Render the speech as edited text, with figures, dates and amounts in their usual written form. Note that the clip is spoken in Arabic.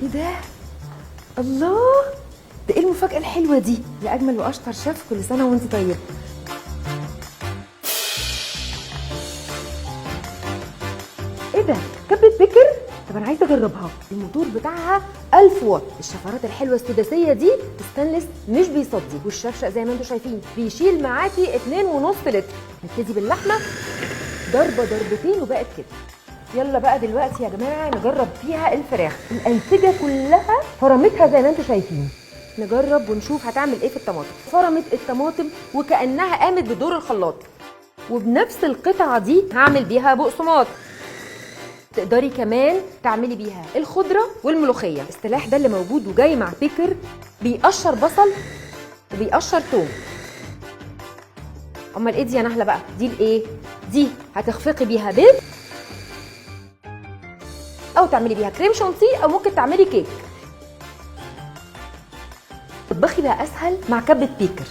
ايه ده؟ الله، ده ايه المفاجأة الحلوة دي؟ يا أجمل وأشطر شيف، كل سنة وأنت طيبة. ايه ده؟ كبة بيكر؟ طب أنا عايزة أجربها. الموتور بتاعها 1000 واط، الشفرات الحلوة السداسية دي ستانلس مش بيصدي، والشفشق زي ما انتم شايفين بيشيل معاكي 2.5 لتر. نبتدي باللحمة، ضربة ضربتين وبقت كده. يلا بقى دلوقتي يا جماعه نجرب فيها الفراخ. الانسجه كلها فرمتها زي ما انتم شايفين. نجرب ونشوف هتعمل ايه في الطماطم. فرمت الطماطم وكانها قامت بدور الخلاط. وبنفس القطعه دي هعمل بيها بقسماط. تقدري كمان تعملي بيها الخضره والملوخيه. السلاح ده اللي موجود وجاي مع بيكر بيقشر بصل وبيقشر توم. امال ايه دي يا نهله بقى؟ دي الايه؟ دي هتخفقي بيها بيض، او تعملي بيها كريم شانتيه، او ممكن تعملي كيك. تطبخي بقى اسهل مع كبة بيكر.